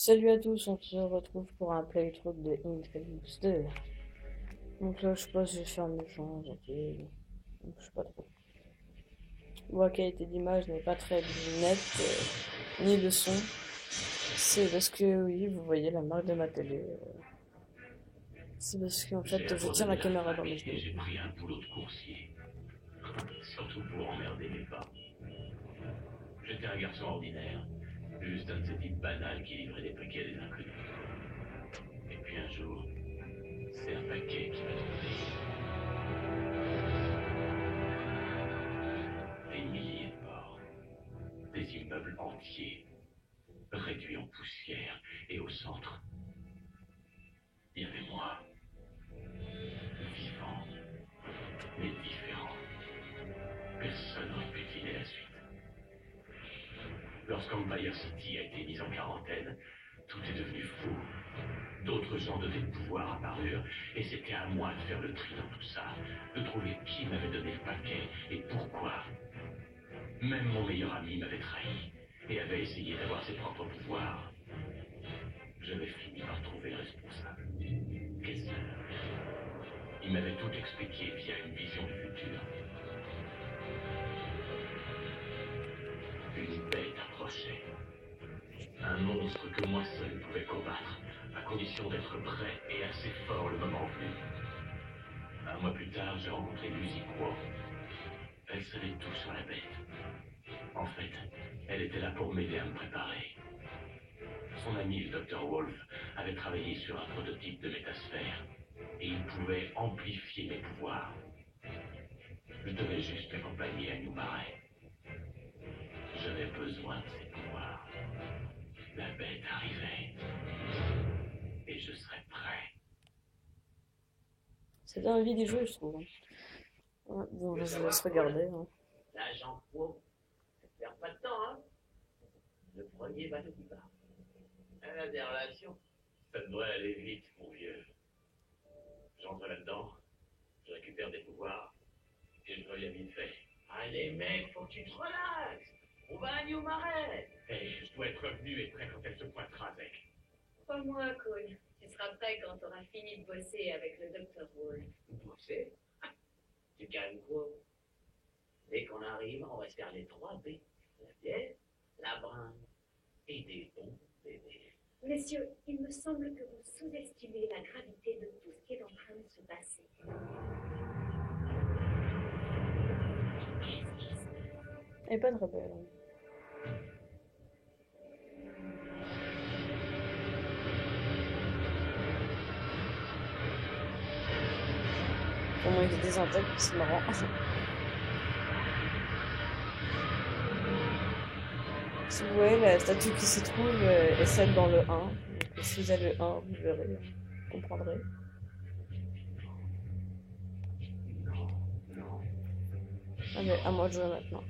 Salut à tous, on se retrouve pour un playthrough de Infamous 2. Donc là, je sais pas si je vais faire méchant, gentil, je sais pas trop. La qualité d'image n'est pas très nette, ni le son. C'est parce que, oui, vous voyez la marque de ma télé. C'est parce qu'en fait, je tiens la caméra dans mes genoux. J'ai pris un boulot de coursier. Surtout pour emmerder mes parents. J'étais un garçon ordinaire. Juste un de ces types banals qui livrait des paquets à des inconnus. Et puis un jour, c'est un paquet qui m'a trouvé. Des milliers de morts. Des immeubles entiers. Réduits en poussière. Et au centre, il y avait moi. Vivant. Mais différent. Personne n'aurait pu deviner la suite. Lorsqu'Empire City a été mise en quarantaine, tout est devenu fou. D'autres gens dotés de pouvoir apparurent, et c'était à moi de faire le tri dans tout ça, de trouver qui m'avait donné le paquet et pourquoi. Même mon meilleur ami m'avait trahi, et avait essayé d'avoir ses propres pouvoirs. J'avais fini par trouver le responsable. Kessler. Il m'avait tout expliqué via une vision du futur. Une bête approchait. Un monstre que moi seul pouvais combattre, à condition d'être prêt et assez fort le moment venu. Un mois plus tard, j'ai rencontré Lucy Quo. Elle savait tout sur la bête. En fait, elle était là pour m'aider à me préparer. Son ami, le Dr. Wolf, avait travaillé sur un prototype de métasphère, et il pouvait amplifier mes pouvoirs. Je devais juste l'accompagner à New Marais. J'avais besoin de ses pouvoirs. La bête arrivait, et je serais prêt. C'est bien envie d'y jouer, je trouve. Ouais, bon, là, je vous laisse regarder. L'agent Pro, ne perds pas de temps, hein. Le premier va nous battre. Elle a des relations. Ça devrait aller vite, mon vieux. J'entre là-dedans, je récupère des pouvoirs, et je reviens vite fait. Allez, mec, faut que tu te relaxes. On va à New Marais. Hey, je dois être revenu et prêt quand elle se pointera avec. Crois-moi, Cole. Tu seras prêt quand tu auras fini de bosser avec le Dr. Wolf. Bosser. Tu calmes quoi? Dès qu'on arrive, on va se faire les 3 B. La bière, la bringue et des bons bébés. Messieurs, il me semble que vous sous-estimez la gravité de tout ce qui est en train de se passer. Qu'est-ce qui se passe? Elle est pas de rebelle. Comment il est désintègre, c'est marrant. Si vous voyez, la statue qui s'y trouve est celle dans le 1. Donc, si vous avez le 1, vous verrez, vous comprendrez. Allez, à moi de jouer maintenant.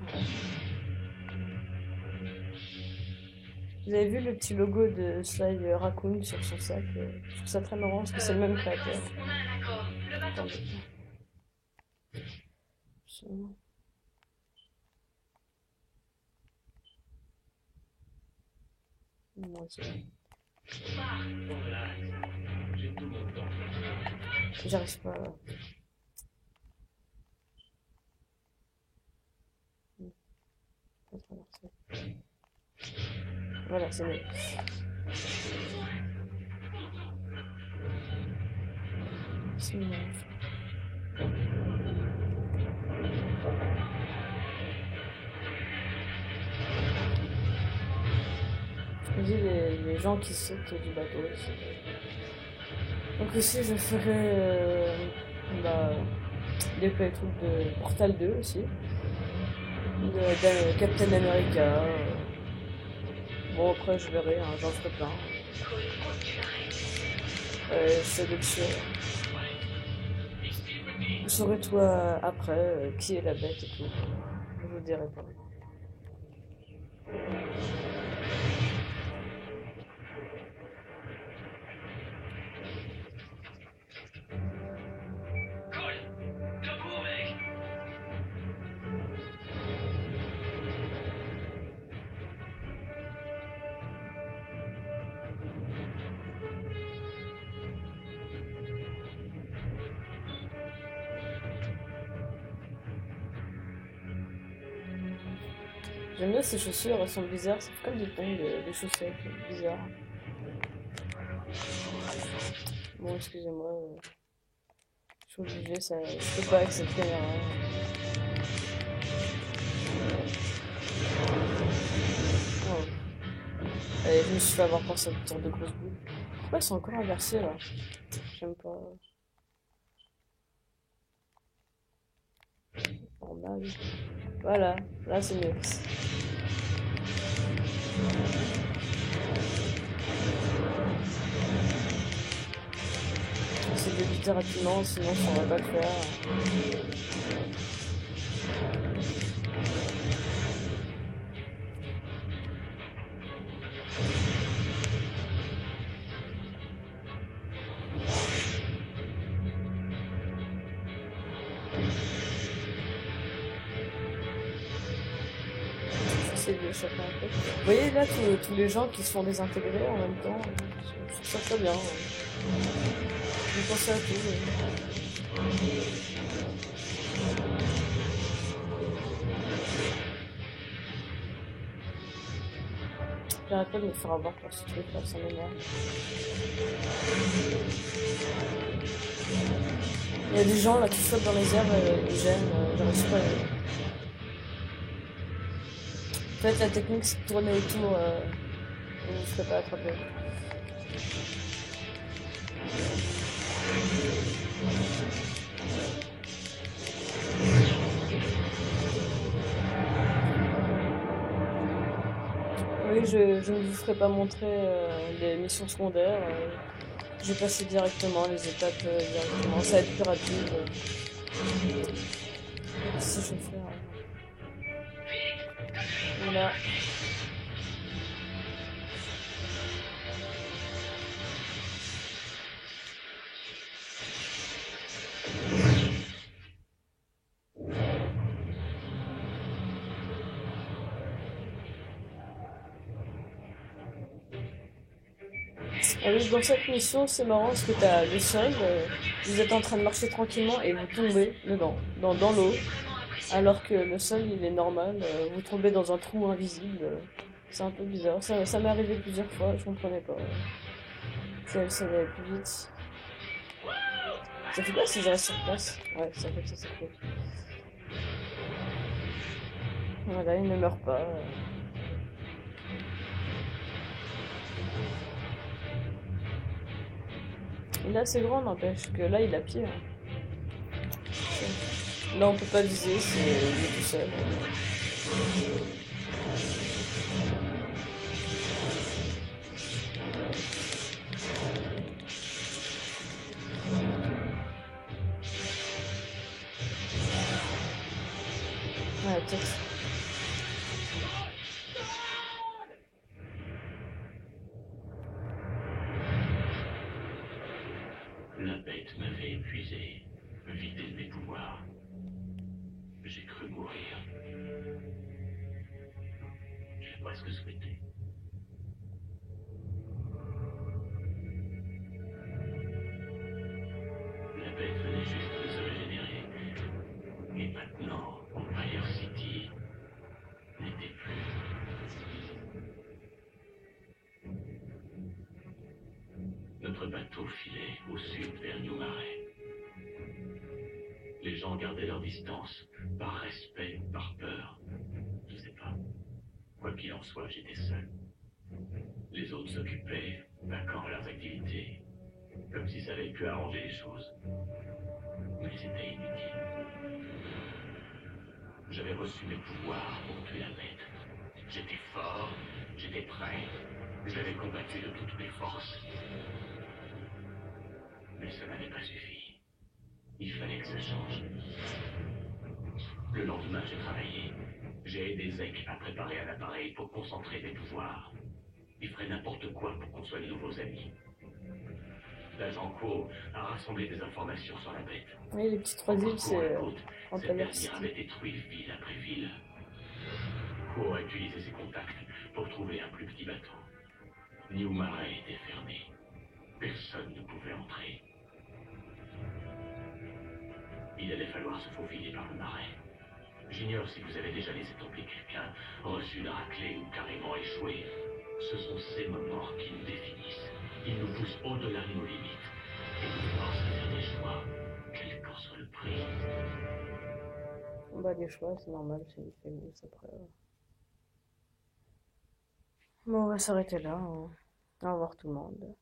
Vous avez vu le petit logo de Sly Raccoon sur son sac? Je trouve ça très marrant parce que c'est le même créateur. On a un accord. Le bateau. Attendez. Absolument. Moi aussi. Relax, j'ai tout mon temps. J'arrive pas. Pas traverser. Voilà, c'est mieux. C'est mieux. Je me dis les gens qui sautent du bateau aussi. Donc aussi je ferai des playthroughs de Portal 2 aussi. De Captain America. Bon après je verrai, hein, j'en ferai plein. Cole, faut que tu arrêtes. J'essaie d'être sûr. Vous saurez toi après qui est la bête et tout. Je vous dirai pas. Cole, debout, mec. J'aime bien ces chaussures, elles sont bizarres, ça fait comme des tongs, des chaussettes bizarres. Bon, excusez-moi, je suis obligée, ça, je peux pas avec cette caméra. Oh. Allez, je me suis fait avoir par cette sorte de grosse boule. Pourquoi ils sont encore inversés là? J'aime pas. Normal. Voilà, là c'est mieux. J'essaie d'éviter rapidement, sinon ça va pas le faire. J'essaie de l'échapper un peu. Vous voyez là tous les gens qui se font désintégrer en même temps. Je trouve ça très bien. Je pense à tout. J'arrête pas de me faire avoir par ce truc là, ça m'énerve. Il y a des gens là qui flottent dans les airs, ils gênent, j'arrive pas à... En fait, la technique c'est de tourner autour, et vous ne serez pas attrapé. Oui, je ne vous ferai pas montrer les missions secondaires. Je vais passer directement les étapes directement. Ça va être plus rapide. Si je fais. Voilà. Ah oui, dans cette mission, c'est marrant parce que t'as le sol, vous êtes en train de marcher tranquillement et vous tombez dedans, dans l'eau, alors que le sol il est normal, vous tombez dans un trou invisible. C'est un peu bizarre, ça m'est arrivé plusieurs fois, je comprenais pas. Ça allait plus vite. Ça fait quoi si je reste sur place? Ouais, ça fait que ça fait. Voilà, il ne meurt pas. Il est assez grand, n'empêche que là il a pied. Là on peut pas viser, c'est il est tout seul. Ouais, peut-être. La bête m'avait épuisé, vidé de mes pouvoirs. J'ai cru mourir. J'ai presque souhaité. La bête venait juste de se régénérer. Et maintenant, Empire City n'était plus. Notre bateau filait au sud vers New Marais. Les gens gardaient leur distance, par respect ou par peur. Je sais pas. Quoi qu'il en soit, j'étais seul. Les autres s'occupaient, vaquant à leurs activités, comme si ça avait pu arranger les choses. Mais c'était inutile. J'avais reçu mes pouvoirs pour tuer la bête. J'étais fort, j'étais prêt, je l'avais combattu de toutes mes forces. Mais ça n'avait pas suffi. Il fallait que ça change. Le lendemain, j'ai travaillé. J'ai aidé Zek à préparer un appareil pour concentrer mes pouvoirs. Il ferait n'importe quoi pour qu'on soit de nouveaux amis. L'agent Ko a rassemblé des informations sur la bête. Oui, les petits 3 îles, c'est Cette dernière avait détruit ville après ville. Ko a utilisé ses contacts pour trouver un plus petit bateau. New Marais était fermé. Personne ne pouvait entrer. Il allait falloir se faufiler par le marais. J'ignore si vous avez déjà laissé tomber quelqu'un, reçu la raclée ou carrément échoué. Ce sont ces moments qui nous définissent. Ils nous poussent au-delà de nos limites et nous forcent à faire des choix, quel qu'en soit le prix. Bah, des choix, c'est normal, c'est une féministe après. Bon, on va s'arrêter là, hein. Au revoir tout le monde.